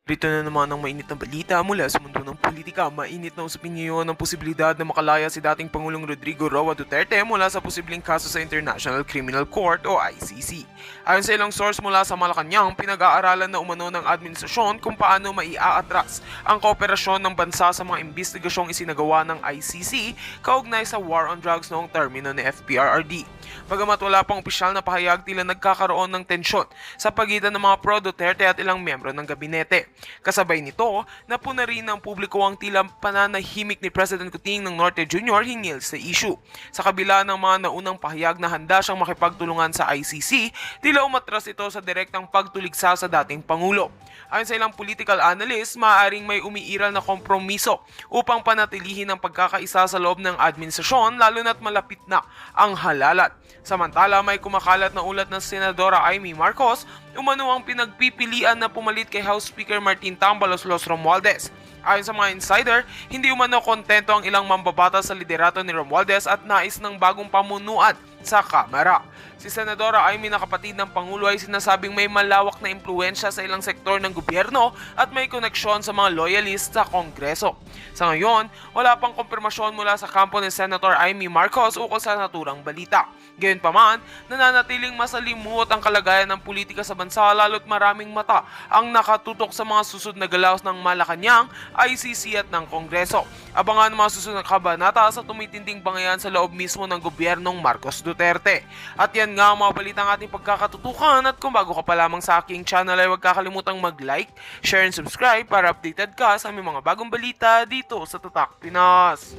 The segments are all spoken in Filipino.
Rito na naman ang mainit na balita mula sa mundo ng politika. Mainit na usapin ngayon ang posibilidad na makalaya si dating Pangulong Rodrigo Roa Duterte mula sa posibleng kaso sa International Criminal Court o ICC. Ayon sa ilang source mula sa Malacanang, pinag-aaralan na umano ng administrasyon kung paano maiaatras ang kooperasyon ng bansa sa mga investigasyong isinagawa ng ICC kaugnay sa war on drugs noong termino ni FPRRD. Bagamat wala pang opisyal na pahayag, tila nagkakaroon ng tensyon sa pagitan ng mga pro-Duterte at ilang miyembro ng gabinete. Kasabay nito, napuna rin ng publiko ang tila pananahimik ni President Kuting ng Norte Jr. hinggil sa issue. Sa kabila ng mga naunang pahayag na handa siyang makipagtulungan sa ICC, tila umatras ito sa direktang pagtuligsa sa dating Pangulo. Ayon sa ilang political analysts, maaaring may umiiral na kompromiso upang panatilihin ang pagkakaisa sa loob ng administrasyon lalo na't malapit na ang halalat. Samantala, may kumakalat na ulat ng Senadora Amy Marcos umano ang pinagpipilian na pumalit kay House Speaker Martin Tambalos Los Romualdez. Ayon sa mga insider, hindi umano kontento ang ilang mambabatas sa liderato ni Romualdez at nais ng bagong pamunuan sa Kamara. Si Senadora Amy na kapatid ng Pangulo ay sinasabing may malawak na impluensya sa ilang sektor ng gobyerno at may koneksyon sa mga loyalist sa Kongreso. Sa ngayon, wala pang kumpirmasyon mula sa kampo ni Senator Amy Marcos ukol sa naturang balita. Gayunpaman, nananatiling masalimuot ang kalagayan ng politika sa bansa lalo't maraming mata ang nakatutok sa mga susunod na galaw ng Malacanang, ICC at ng Kongreso. Abangan ang mga susunod na kabanata sa tumitinding bangayan sa loob mismo ng gobyernong Marcos Duterte. At yan nga ang mga balita ng ating pagkakatutukan, at kung bago ka pa lamang sa aking channel ay huwag kakalimutang mag-like, share and subscribe para updated ka sa aming mga bagong balita dito sa Tatak Pinas.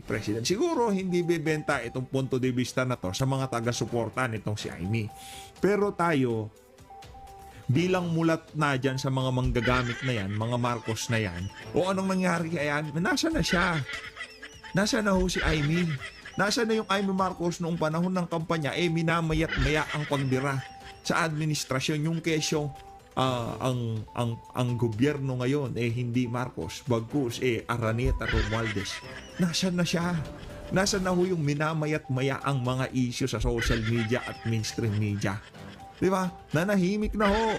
President. Siguro hindi bebenta itong punto de vista na to sa mga taga-suporta nitong si Amy. Pero tayo, bilang mulat na dyan sa mga manggagamit na yan, mga Marcos na yan, o anong nangyari kay Amy, nasa na siya? Nasa na ho si Amy? Nasa na yung Amy Marcos noong panahon ng kampanya, minamayat maya ang pagdira sa administrasyon, yung kesyo ang gobyerno ngayon hindi Marcos, bagkus Araneta Romualdez. Nasaan na siya? Nasaan na ho yung minamayat-maya ang mga issue sa social media at mainstream media? Di ba? Nanahimik na ho.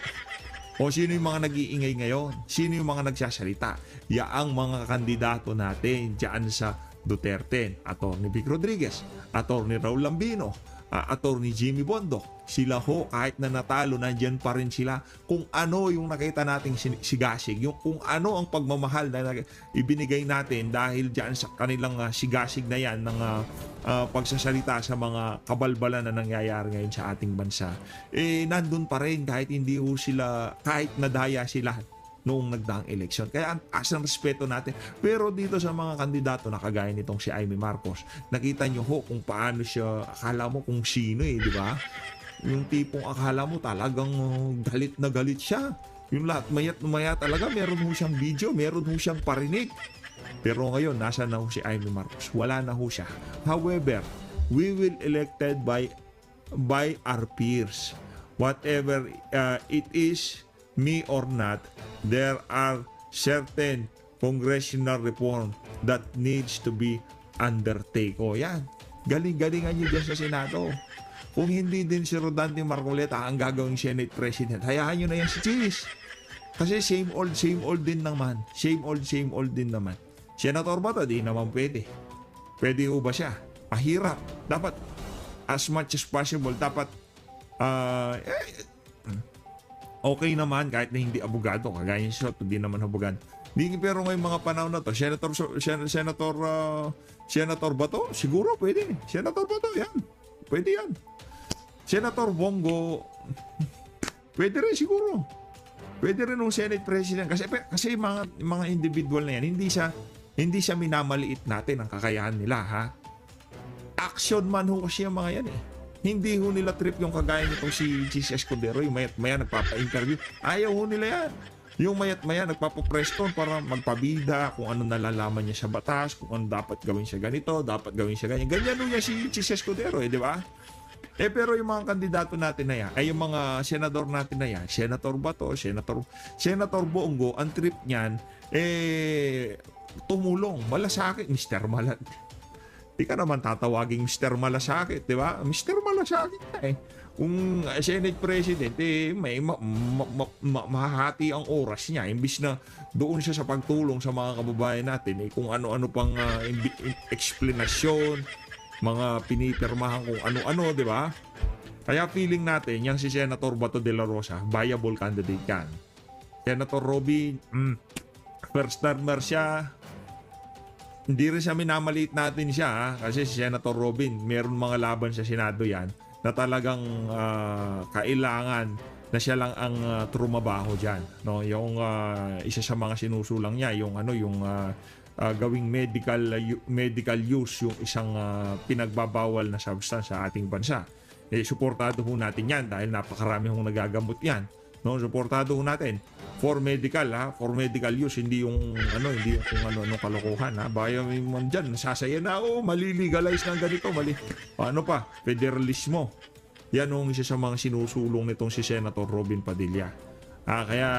O sino yung mga nag-iingay ngayon? Sino yung mga nagsasalita? Yaang mga kandidato natin dyan sa Duterte, Atty. Vic Rodriguez, Atty. Raul Lambino, Atty. Jimmy Bondo. Sila ho, kahit na natalo, nandyan pa rin sila. Kung ano yung nakita nating sigasig, yung kung ano ang pagmamahal na ibinigay natin dahil dyan sa kanilang sigasig na yan ng pagsasalita sa mga kabalbalan na nangyayari ngayon sa ating bansa, nandun pa rin kahit hindi ho sila, kahit nadaya sila noong nagdaang eleksyon. Kaya ang taas ng respeto natin. Pero dito sa mga kandidato na kagaya nitong si Amy Marcos, nakita nyo ho kung paano siya, akala mo kung sino di ba? Yung tipong akala mo talagang galit na galit siya. Yung lahat maya talaga, meron ho siyang video, meron ho siyang parinig. Pero ngayon, nasa na ho si Amy Marcos? Wala na ho siya. However, we will elected by our peers. Whatever it is, me or not, there are certain congressional reform that needs to be undertake. O yan, galing-galingan nyo dyan sa Senado. Kung hindi din si Rodante Marcoleta ang gagawing Senate President, hayaan nyo na yan si Cheese. Kasi same old din naman. Same old din naman. Senator ba to? Di naman pwede. Pwede ho ba siya? Mahirap. Dapat, as much as possible, dapat okay naman kahit na hindi abogado, kagaya ni Shot, hindi naman abogado. Pero ngayong mga panahon na to, Senator Bato, siguro pwede. Senator Bato, yan. Pwede yan. Senator Bongo, pwede rin siguro. Pwede rin ng Senate President kasi mga individual na yan, hindi siya minamaliit natin ang kakayahan nila, ha. Action man ho kasi yung mga yan Hindi ho nila trip yung kagaya nitong si Jesus Escudero, yung mayat-maya nagpapa-interview. Ayaw ho nila yan. Yung mayat-maya nagpapa-press con para magpabida kung ano nalalaman niya sa batas, kung ano dapat gawin siya ganito, dapat gawin siya ganyan. Ganyan ho niya si Jesus Escudero, di ba? Pero yung mga kandidato natin na yan, ay yung mga senador natin na yan, Senator Bato, Senator Bongo, ang trip niyan, tumulong, malasakit, Mr. Malat. Di ka naman tatawaging Mr. Malasakit, di ba? Mr. Malasakit na eh. Kung Senate President, may mahahati ang oras niya. Imbis na doon siya sa pagtulong sa mga kababayan natin, kung ano-ano pang explanation, mga pinipirmahan kung ano-ano, di ba? Kaya feeling natin, yang si Senator Bato de la Rosa, viable candidate yan. Senator Robin, first termer siya, hindi rin siya minamaliit natin siya, ha? Kasi si Senator Robin, meron mga laban sa Senado yan na talagang kailangan na siya lang ang trumabaho dyan. No? Yung isa sa mga sinusulang niya, yung gawing medical use yung isang pinagbabawal na substance sa ating bansa. Suportado ho natin yan dahil napakarami hong nagagamot yan. No, suportado ho natin for medical use, hindi yung kung ano kalokohan, ha. Bayan mo diyan, nasasaya na malilegalize ng ganito, paano pa federalismo. Yan ang isa sa mga sinusulong nitong si Senator Robin Padilla. Kaya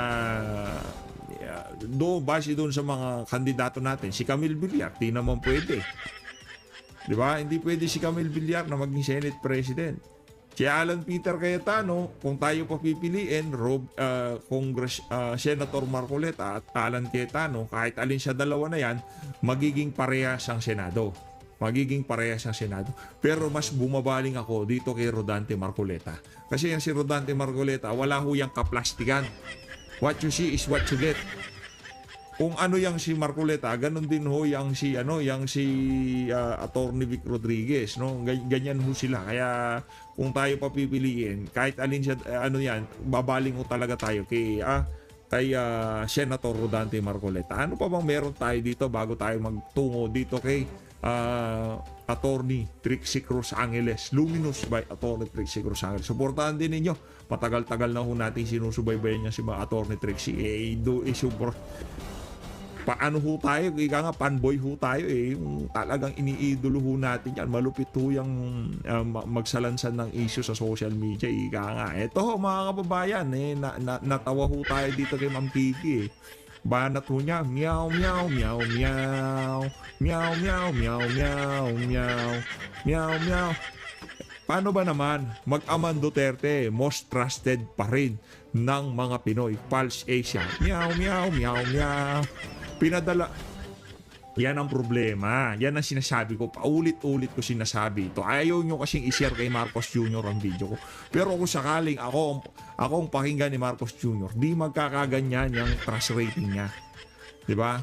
base doon sa mga kandidato natin, si Camille Villar, di naman pwede. Di ba? Hindi pwede si Camille Villar na maging Senate President. Si Alan Peter Cayetano, kung tayo papipiliin, Senator Marcoleta at Alan Cayetano, kahit alin sa dalawa na yan, magiging parehas ang Senado. Pero mas bumabaling ako dito kay Rodante Marcoleta. Kasi yan si Rodante Marcoleta, wala ho yung kaplastikan. What you see is what you get. Kung ano yang si Marcoleta, ganun din ho yang si Attorney Vic Rodriguez, no? Ganyan ho sila. Kaya kung tayo papipiliin, kahit alin siya babaling ho talaga tayo kay Senator Rodante Marcoleta. Ano pa bang meron tayo dito bago tayo magtungo dito kay Attorney Trixie Cruz Angeles, Luminous by Attorney Trixie Cruz Angeles. Suportahan din ninyo. Matagal-tagal na ho natin sinusubaybayan niya si Attorney Trixie. Paano ho tayo, ika nga fanboy ho tayo yung talagang iniidolo ho natin yan, malupit ho yung magsalansan ng issue sa social media, ika nga. Eto ho mga kababayan, natawa ho tayo dito kay Ma'am Kiki banat ho niya, meow meow meow meow meow meow meow meow meow meow meow. Paano ba naman mag-aman Duterte, most trusted pa rin ng mga Pinoy, Pulse Asia, meow meow meow meow. Pinadala. Yan ang problema. Yan ang sinasabi ko. Paulit-ulit ko sinasabi ito. Ayaw nyo kasing i-share kay Marcos Jr. ang video ko. Pero kung sakaling ako ang pakinggan ni Marcos Jr., di magkakaganyan yung trust rating niya. Diba?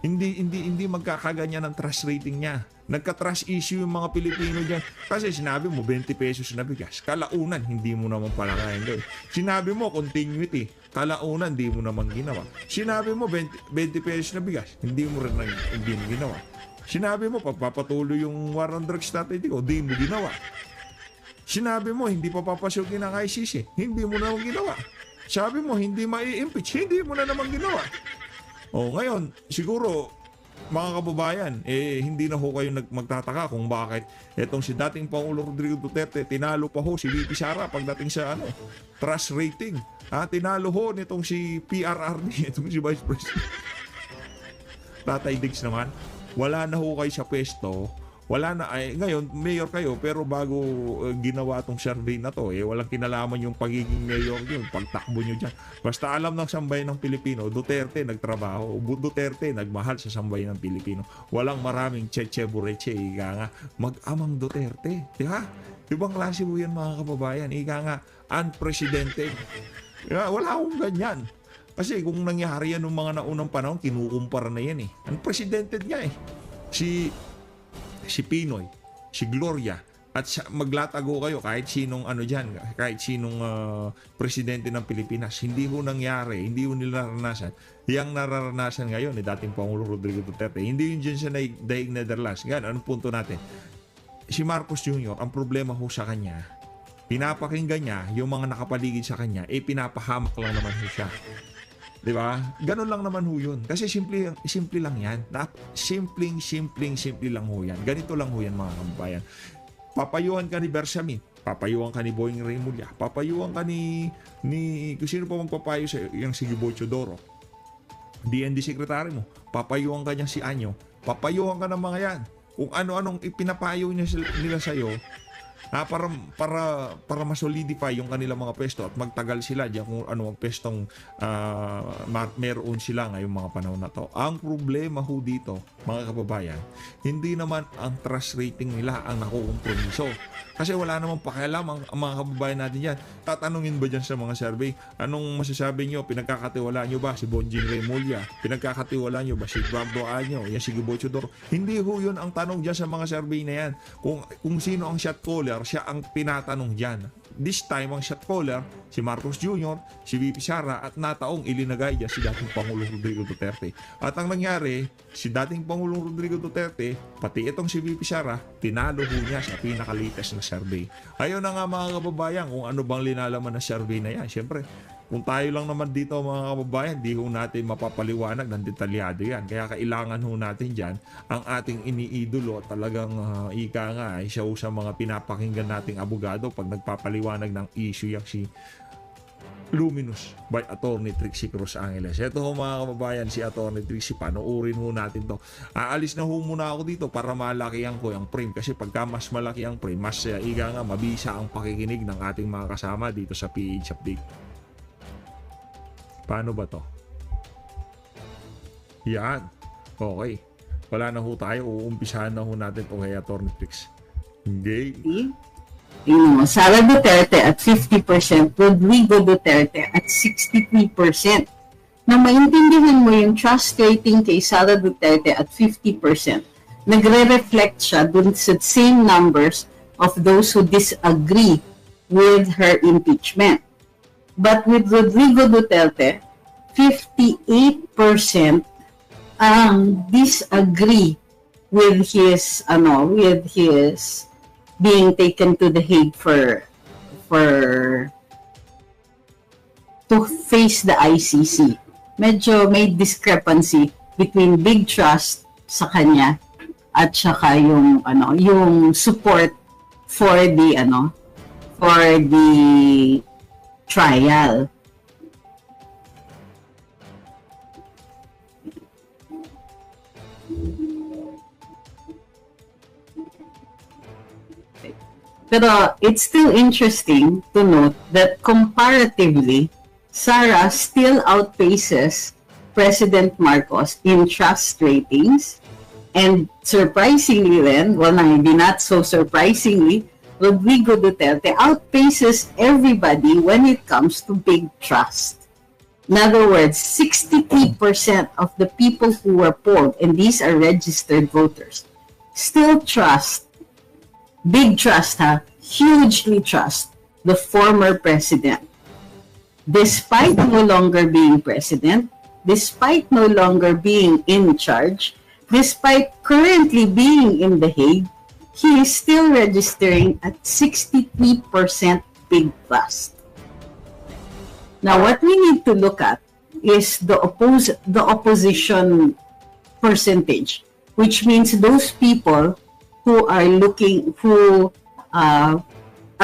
Hindi magkakaganyan ang trust rating niya. Nagka-trust issue yung mga Pilipino dyan. Kasi sinabi mo 20 pesos na bigas. Kalaunan, hindi mo naman pala kaya gawin. Sinabi mo continuity. Kalaunan, hindi mo naman ginawa. Sinabi mo 20 pesos na bigas. Hindi mo ginawa. Sinabi mo pagpapatuloy yung war on drugs strategy ko. Hindi mo ginawa. Sinabi mo hindi pa papasukin ang ICC. Hindi mo naman ginawa. Sabi mo hindi mai-impeach. Hindi mo na naman ginawa. Ngayon, siguro mga kababayan, hindi na ho kayo magtataka kung bakit etong si dating Pangulo Rodrigo Duterte, tinalo pa ho si VP Sara pagdating sa trust rating. Tinalo ho nitong si PRRD, itong si Vice President. Tatay Diggs naman, wala na ho kayo sa pwesto. Wala na, ngayon, mayor kayo, pero bago ginawa tong survey na to, walang kinalaman yung pagiging mayor yun, pagtakbo nyo dyan. Basta alam ng sambayan ng Pilipino, Duterte nagtrabaho, Duterte nagmahal sa sambayan ng Pilipino. Walang maraming cheche bureche, ika nga, mag-amang Duterte. Di ba? Ibang klase mo yan mga kababayan, ika nga, unprecedented. Wala akong ganyan. Kasi kung nangyari yan ng mga naunang panahon, kinukumpara na yan Unprecedented nga si Pinoy, si Gloria, at maglatago kayo kahit sinong kahit sinong presidente ng Pilipinas. Hindi ho nangyari, hindi ho nila naranasan. Yang nararanasan ngayon ni dating Pangulo Rodrigo Duterte. Hindi yun dyan sa daig Netherlands. Ganun, anong punto natin? Si Marcos Jr., ang problema ho sa kanya, pinapakinggan niya yung mga nakapaligid sa kanya, pinapahamak lang naman ho siya. Di ba? Ganun lang naman ho yun. Kasi simple lang yan. Simple lang ho yan. Ganito lang ho yan mga kababayan. Papayuhan ka ni Bersamin. papayuan ka ni Boying Remulla, papayuan ka ni kung sino pa magpapayo sa yung si Gibo Chodoro, DND secretary mo, papayuan ka niya si Anyo, papayuan ka ng mga yan. Kung ano-anong ipinapayo nila sa'yo, para ma-solidify yung kanilang mga pwesto at magtagal sila diyan kung ano ang pwestong meron sila ngayong mga panahon na to. Ang problema ho dito, mga kababayan, hindi naman ang trust rating nila ang nakukompromiso. Kasi wala namang pakialam ang mga kababayan natin yan. Tatanungin ba dyan sa mga survey, anong masasabi nyo? Pinagkakatiwalaan nyo ba si Bonjing Remulla? Pinagkakatiwalaan nyo ba si Eduardo Anyo? Yan si Gibo Chodoro? Hindi ho yun ang tanong dyan sa mga survey na yan. Kung sino ang shot caller, siya ang tinatanong dyan. This time, ang shot caller, si Marcos Jr., si VP Sara, at nataong ilinagay dyan si dating Pangulong Rodrigo Duterte. At ang nangyari, si dating Pangulong Rodrigo Duterte, pati itong si VP Sara, tinalo ho niya sa pinaka-latest na survey. Ayun na nga mga kababayan, kung ano bang linalaman na survey na yan. Siyempre, kung tayo lang naman dito mga kababayan, di ho natin mapapaliwanag ng detalyado yan. Kaya kailangan ho natin dyan ang ating iniidolo at talagang ika nga ay siya sa mga pinapakinggan nating abogado pag nagpapaliwanag ng issue yung si Luminous by Attorney Trixie Cruz Angeles. Ito ho mga kababayan, si Attorney Trixie, panoorin ho natin to. Aalis na ho muna ako dito para malakihan ko yung frame kasi pagka mas malaki ang frame, mas ika nga mabisa ang pakikinig ng ating mga kasama dito sa PH Update. Paano ba to? Yan. Okay. Wala na ho tayo. Uumpisahan na ho natin ito kay Attorney Trix. Okay. Sara Duterte at 50%, Rodrigo Duterte at 63%. Na maintindihan mo yung trust rating kay Sara Duterte at 50%, nagre-reflect siya dun sa same numbers of those who disagree with her impeachment. But with Rodrigo Duterte, 58% disagree with his being taken to the Hague to face the ICC. Medyo may discrepancy between big trust sa kanya at saka yung support for the trial. Pero it's still interesting to note that comparatively, Sara still outpaces President Marcos in trust ratings. And surprisingly then, well, hindi not so surprisingly, Rodrigo Duterte outpaces everybody when it comes to big trust. In other words, 63% of the people who were polled, and these are registered voters, still trust, big trust, hugely trust the former president. Despite no longer being president, despite no longer being in charge, despite currently being in The Hague, he is still registering at 63% big trust. Now, what we need to look at is the opposition percentage, which means those people who are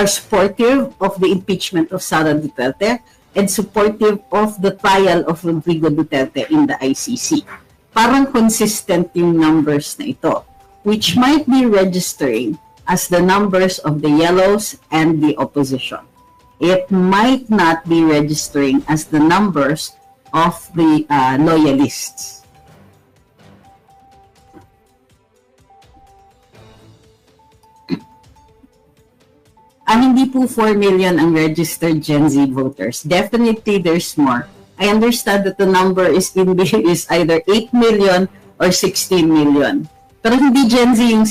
supportive of the impeachment of Sara Duterte and supportive of the trial of Rodrigo Duterte in the ICC. Parang consistent yung numbers na ito, which might be registering as the numbers of the yellows and the opposition. It might not be registering as the numbers of the loyalists. Hindi po 4 million ang registered Gen Z voters. Definitely there's more. I understand that the number is either 8 million or 16 million. Pero hindi Gen Z yung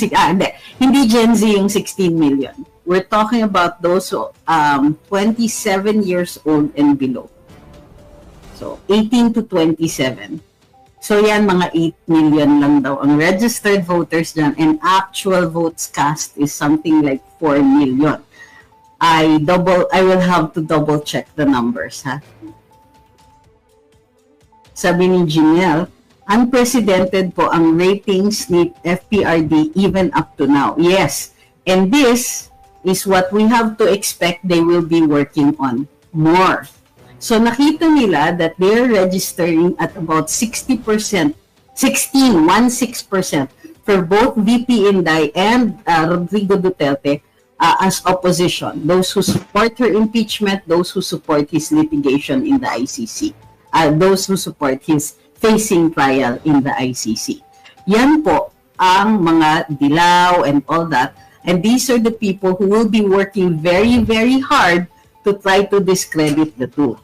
hindi Gen Z yung 16 million. We're talking about those 27 years old and below. So 18 to 27. So yan, mga 8 million lang daw ang registered voters dyan, and actual votes cast is something like 4 million. I will have to double check the numbers, Sabi ni Janelle, unprecedented po ang ratings ni FPRD even up to now. Yes, and this is what we have to expect they will be working on more. So nakita nila that they're registering at about 16% for both VP Inday and Rodrigo Duterte as opposition. Those who support her impeachment, those who support his litigation in the ICC, those who support his facing trial in the ICC. Yan po ang mga dilaw and all that. And these are the people who will be working very, very hard to try to discredit the two.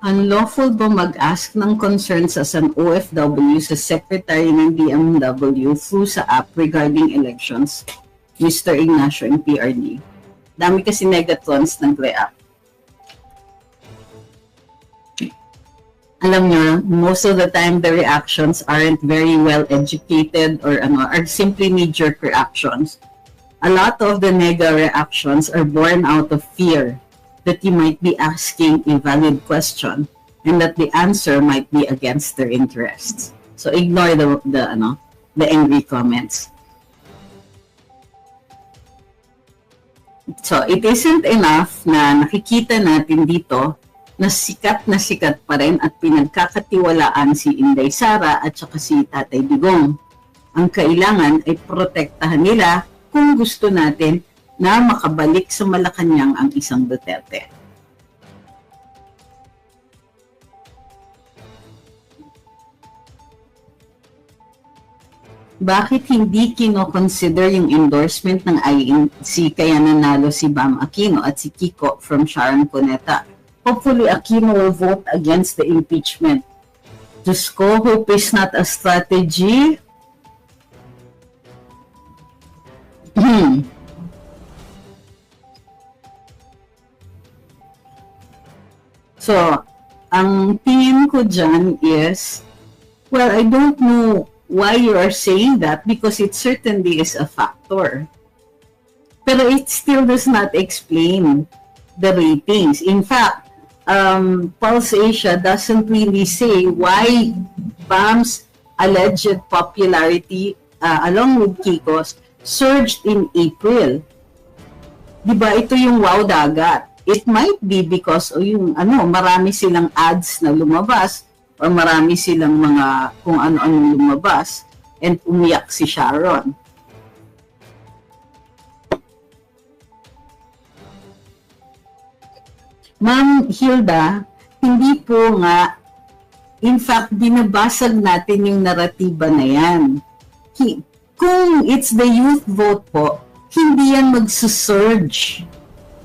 Unlawful ba mag-ask ng concerns as an OFW sa secretary ng DMW through sa app regarding elections, Mr. Ignacio and PRD? Dami kasi negatrons nag-react. Alam nyo, most of the time the reactions aren't very well educated or are simply knee-jerk reactions. A lot of the nega reactions are born out of fear that you might be asking a valid question and that the answer might be against their interests. So ignore the angry comments. So it isn't enough na nakikita natin dito na sikat pa rin at pinagkakatiwalaan si Inday Sara at saka si Tatay Digong. Ang kailangan ay protektahan nila kung gusto natin na makabalik sa Malacanang ang isang Duterte. Bakit hindi kino-consider yung endorsement ng INC kaya nanalo si Bam Aquino at si Kiko from Sharon Cuneta? Hopefully, Aquino will vote against the impeachment. Diyos ko, hope is not a strategy. So, ang tingin ko dyan is, well, I don't know why you are saying that because it certainly is a factor. Pero it still does not explain the ratings. In fact, Pulse Asia doesn't really say why Bam's alleged popularity along with Kiko's surged in April. Diba ito yung wow dagat? It might be because marami silang ads na lumabas or marami silang mga kung ano-ano lumabas and umiyak si Sharon. Ma'am Hilda, hindi po nga, in fact, binabasag natin yung naratiba na yan. Kung it's the youth vote po, hindi yan magsusurge.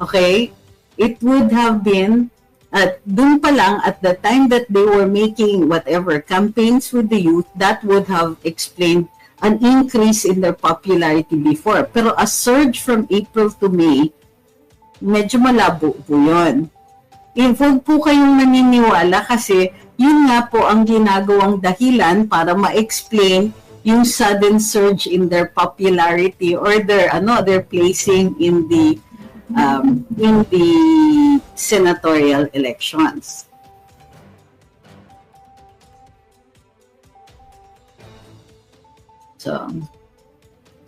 Okay? It would have been, dun pa lang, at the time that they were making whatever campaigns with the youth, that would have explained an increase in their popularity before. Pero a surge from April to May, medyo malabo po yun. Huwag po kayong naniniwala kasi yun nga po ang ginagawang dahilan para ma-explain yung sudden surge in their popularity or their placing in the senatorial elections. So,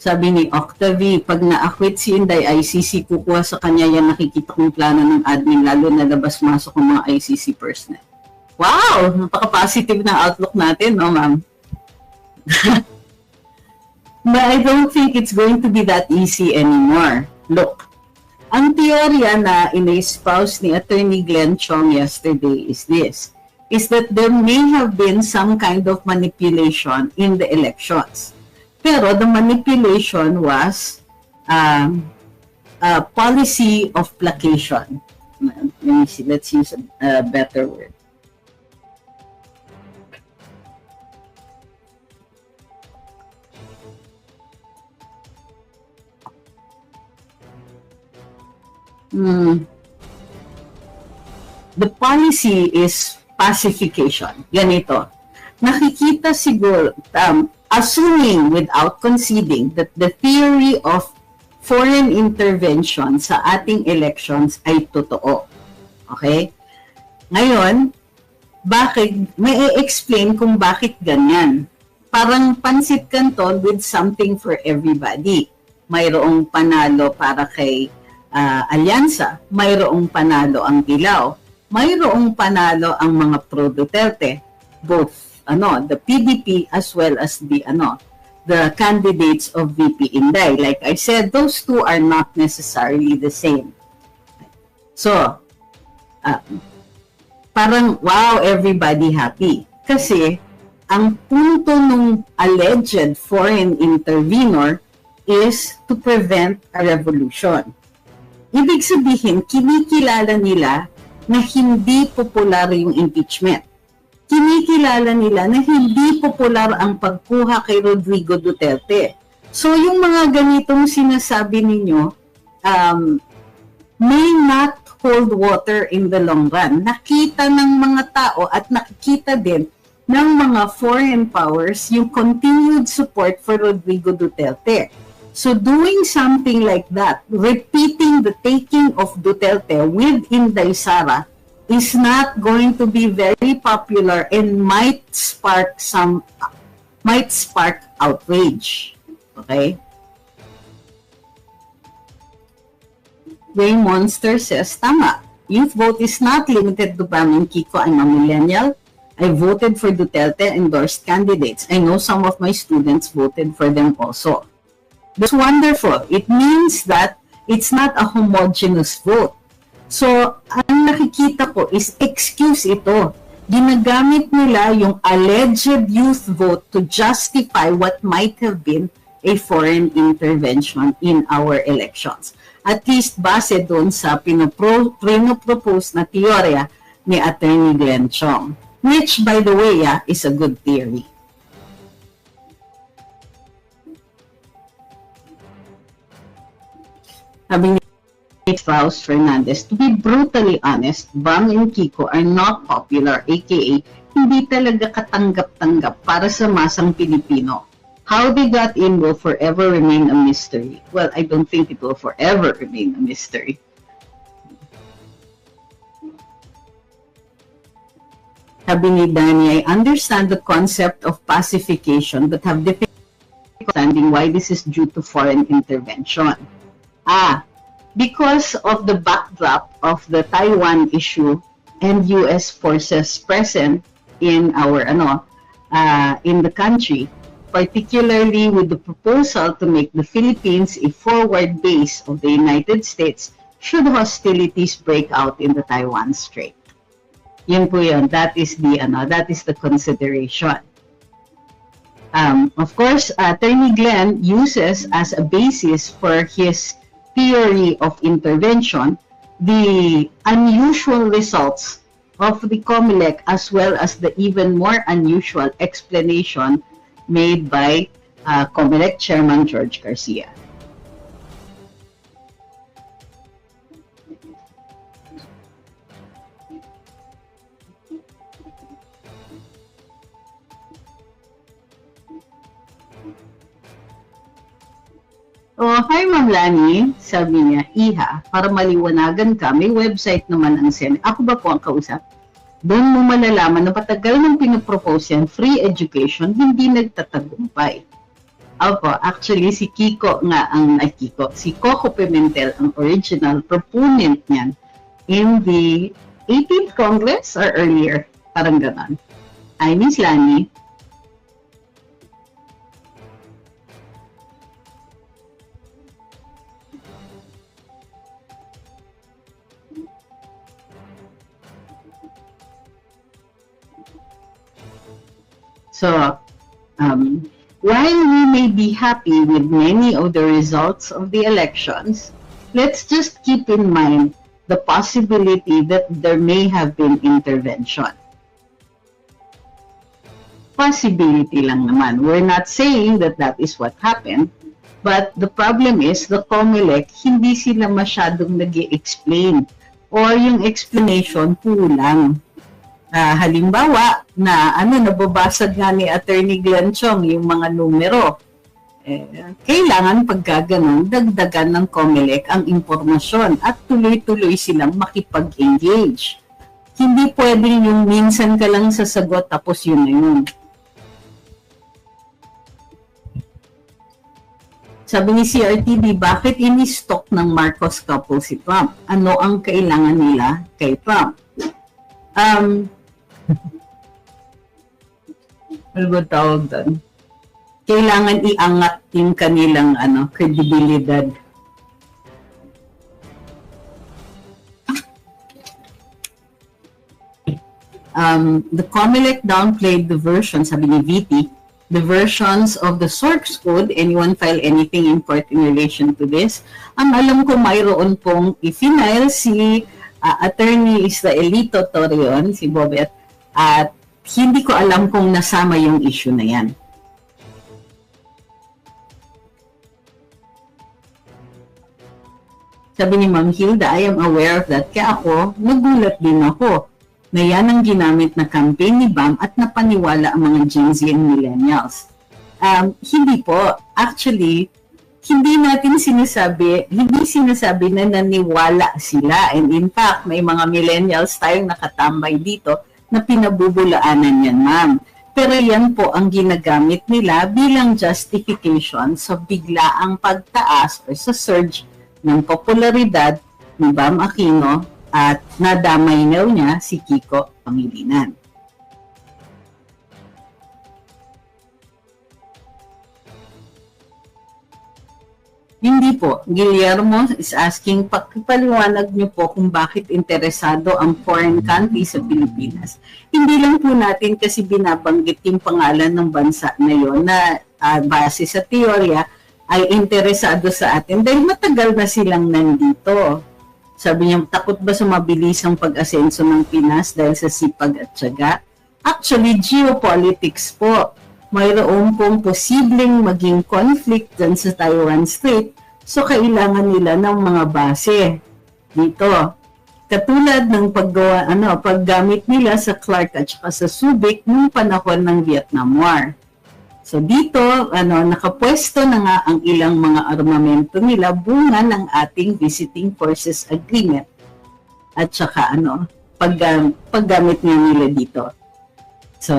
sabi ni Octavie, pag na-acquit si Inday, ICC kukuha sa kanya yan, nakikita kong plano ng admin, lalo na labas-masok ng mga ICC personnel. Wow! Napaka-positive na outlook natin, no, ma'am? But I don't think it's going to be that easy anymore. Look, ang teorya na in-espouse ni Attorney Glenn Chong yesterday is this, is that there may have been some kind of manipulation in the elections. Pero the manipulation was a policy of placation. Let me see, let's use a better word. The policy is pacification. Ganito. Nakikita siguro, assuming without conceding that the theory of foreign intervention sa ating elections ay totoo. Okay? Ngayon, may explain kung bakit ganyan. Parang pansit canton with something for everybody. Mayroong panalo para kay Alyansa, mayroong panalo ang Ilaw, mayroong panalo ang mga pro-Duterte, both the PDP as well as the candidates of VP Inday. Like I said, those two are not necessarily the same. So, parang wow, everybody happy. Kasi, ang punto ng alleged foreign intervenor is to prevent a revolution. Ibig sabihin, kinikilala nila na hindi popular yung impeachment. Kinikilala nila na hindi popular ang pagkuha kay Rodrigo Duterte. So, yung mga ganitong sinasabi ninyo, may not hold water in the long run. Nakita ng mga tao at nakikita din ng mga foreign powers yung continued support for Rodrigo Duterte. So doing something like that, repeating the taking of Duterte with Inday Sara is not going to be very popular and might spark outrage. Okay? Ray Monster says, tama. Youth vote is not limited to Bam and Kiko. I'm a millennial. I voted for Duterte endorsed candidates. I know some of my students voted for them also. That's wonderful. It means that it's not a homogeneous vote. So, ang nakikita ko is excuse ito. Ginagamit nila yung alleged youth vote to justify what might have been a foreign intervention in our elections. At least base doon sa pinopropose na teorya ni Attorney Glenn Chong. Which, by the way, is a good theory. Sabi ni Faust Fernandez, to be brutally honest, Bam and Kiko are not popular, aka hindi talaga katanggap-tanggap para sa masang Pilipino. How they got in will forever remain a mystery. Well, I don't think it will forever remain a mystery. Sabi ni Danny, I understand the concept of pacification but have difficulty understanding why this is due to foreign intervention. Because of the backdrop of the Taiwan issue and U.S. forces present in our in the country, particularly with the proposal to make the Philippines a forward base of the United States should hostilities break out in the Taiwan Strait. Yun po yun. That is the consideration. Of course, Attorney Glenn uses as a basis for his theory of intervention the unusual results of the COMELEC as well as the even more unusual explanation made by COMELEC Chairman George Garcia. Oh, hi Ma'am Lani, sabi niya, Iha, para maliwanagan ka, may website naman ang Senate. Ako ba po ang kausap? Doon mo malalaman na patagal ng pinopropose yan, free education, hindi nagtatagumpay. Opo, actually si Kiko nga si Coco Pimentel ang original proponent niyan in the 18th Congress or earlier, parang ganon. Hi Miss Lani. So, while we may be happy with many of the results of the elections, let's just keep in mind the possibility that there may have been intervention. Possibility lang naman. We're not saying that that is what happened, but the problem is the COMELEC, hindi sila masyadong nag-i-explain or yung explanation kulang. Halimbawa, nababasag nga ni Attorney Glenn Chong yung mga numero. Kailangan pagkaganon, dagdagan ng COMELEC ang impormasyon at tuloy-tuloy silang makipag-engage. Hindi pwedeng yung minsan ka lang sasagot tapos yun na yun. Sabi ni CRTV, bakit ini-stock ng Marcos couple si Trump? Ano ang kailangan nila kay Trump? Ano ba tawag doon? Kailangan iangat yung kanilang kredibilidad. The COMELEC downplayed the version, sabi ni VP, the versions of the source code. Anyone file anything in court in relation to this? Ang alam ko, mayroon pong i-file si Attorney Israelito Torreon, si Bobet, at hindi ko alam kung nasama yung issue na yan. Sabi ni Ma'am Hilda, I am aware of that. Kaya ako, nagulat din ako na yan ang ginamit na campaign ni BAM at napaniwala ang mga Gen Z and millennials. Hindi po. Actually, hindi sinasabi na naniwala sila. And in fact, may mga millennials tayong nakatambay dito na pinabubulaanan yan, ma'am. Pero yan po ang ginagamit nila bilang justification sa biglaang pagtaas o sa surge ng popularidad ni Bam Aquino at nadamay niya si Kiko Pangilinan. Hindi po. Guillermo is asking, paliwanag niyo po kung bakit interesado ang foreign country sa Pilipinas. Hindi lang po natin kasi binabanggit yung pangalan ng bansa na yun na base sa teorya ay interesado sa atin dahil matagal na silang nandito. Sabi niya, takot ba sa mabilisang pag-asenso ng Pinas dahil sa sipag at tiyaga? Actually, geopolitics po. Mayroon pong posibleng maging conflict dyan sa Taiwan Strait, so kailangan nila ng mga base dito. Katulad ng paggamit nila sa Clark at saka sa Subic noong panahon ng Vietnam War. So dito, nakapwesto na nga ang ilang mga armamento nila bunga ng ating Visiting Forces Agreement at saka paggamit nila dito. So,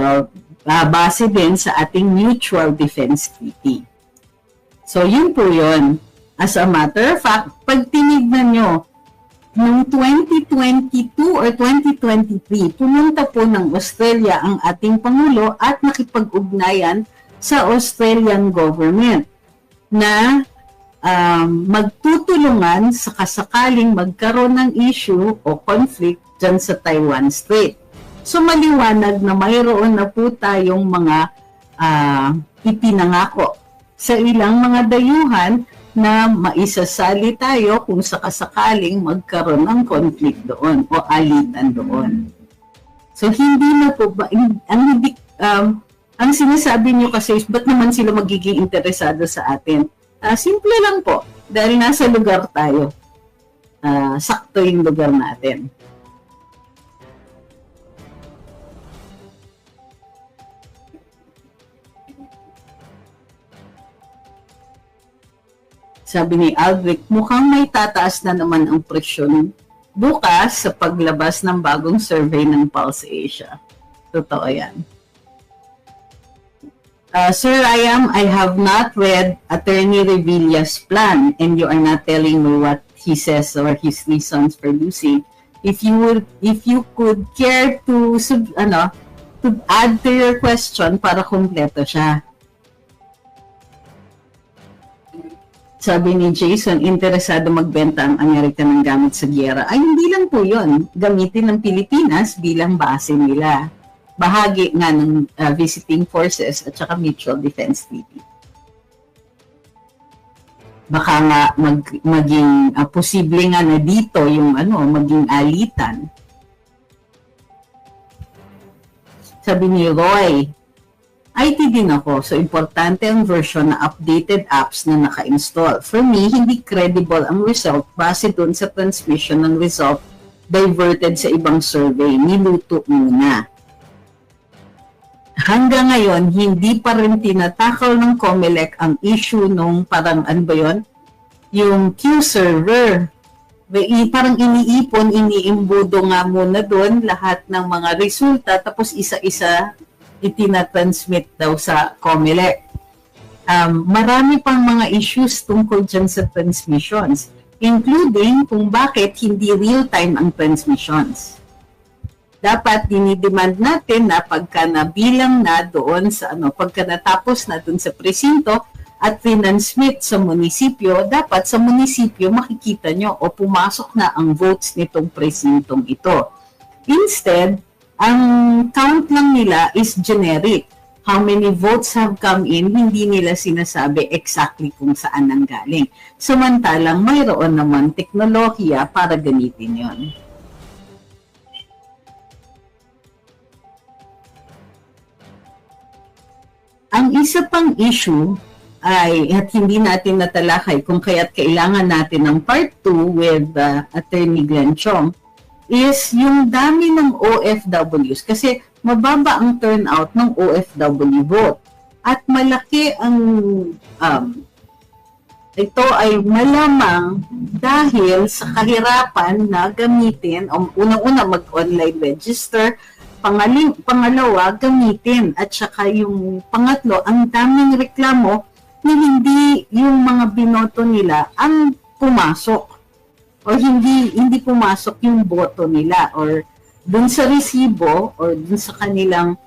base din sa ating Mutual Defense Treaty. So, yun po yun. As a matter of fact, pag tinignan nyo, noong 2022 or 2023, pumunta po ng Australia ang ating Pangulo at nakipag-ugnayan sa Australian government na magtutulungan sa kasakaling magkaroon ng issue o conflict dyan sa Taiwan Strait. So maliwanag na mayroon na po tayong mga ipinangako sa ilang mga dayuhan na maisasali tayo kung sakasakaling magkaroon ng conflict doon o alitan doon. So hindi na po ba, ang sinasabi niyo kasi is, ba't naman sila magiging interesado sa atin? Simple lang po, dahil nasa lugar tayo. Sakto yung lugar natin. Sabi ni Aldrich, mukhang may tataas na naman ang presyon bukas sa paglabas ng bagong survey ng Pulse Asia. Totoo yan. Sir Rayam, I have not read Attorney Revilla's plan and you are not telling me what he says or his reasons for losing. If you could care to add to your question para kumpleto siya. Sabi ni Jason, interesado magbenta ang Amerika ng gamit sa giyera. Ay, hindi lang po yun. Gamitin ng Pilipinas bilang base nila. Bahagi nga ng Visiting Forces at saka Mutual Defense Treaty. Baka nga maging posible nga na dito yung maging alitan. Sabi ni Roy, IT din ako, so importante ang version na updated apps na naka-install. For me, hindi credible ang result base dun sa transmission ng result diverted sa ibang survey. Niluto muna. hanggang ngayon, hindi pa rin tinatakal ng COMELEC ang issue nung parang, ano ba yun? Yung Q server. Parang iniimbudo nga muna doon lahat ng mga resulta, tapos isa-isa itinatransmit daw sa COMELEC. Marami pang mga issues tungkol dyan sa transmissions, including kung bakit hindi real-time ang transmissions. Dapat dinidemand natin na pagka nabilang na doon sa pagka natapos na doon sa presinto at transmit sa munisipyo, dapat sa munisipyo makikita nyo o pumasok na ang votes nitong presintong ito. Instead, ang count lang nila is generic. How many votes have come in, hindi nila sinasabi exactly kung saan nanggaling. Samantalang mayroon naman teknolohiya para gamitin yon. Ang isa pang issue ay, at hindi natin natalakay kung kaya't kailangan natin ng part 2 with Attorney Glenn Chong, is yung dami ng OFWs. Kasi mababa ang turnout ng OFW vote. At malaki ang, ito ay malamang dahil sa kahirapan na gamitin, unang-una mag-online register, pangalawa, gamitin. At saka yung pangatlo, ang daming reklamo na hindi yung mga binoto nila ang pumasok. O hindi pumasok yung boto nila. Or dun sa resibo, or dun sa kanilang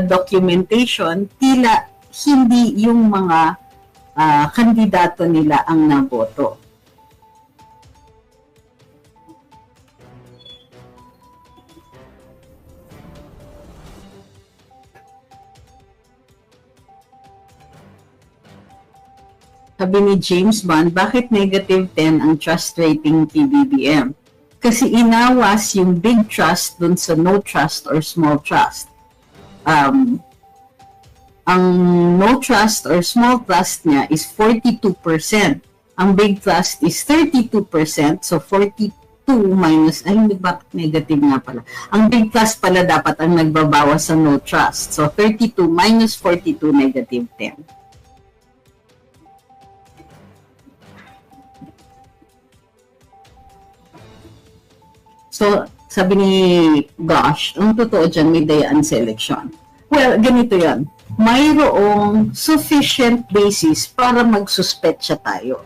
documentation, tila hindi yung mga kandidato nila ang naboto. Sabi ni James Bond, bakit negative 10 ang trust rating PBBM? Kasi inawas yung big trust dun sa no trust or small trust. Ang no trust or small trust niya is 42%. Ang big trust is 32%. So 42 minus, ay hindi, bakit negative nga pala? Ang big trust pala dapat ang nagbabawas sa no trust. So 32 minus 42, negative 10. So, sabi ni Gosh, ang totoo dyan, may dayaan sa eleksyon. Well, ganito yan. Mayroong sufficient basis para magsuspetsya tayo.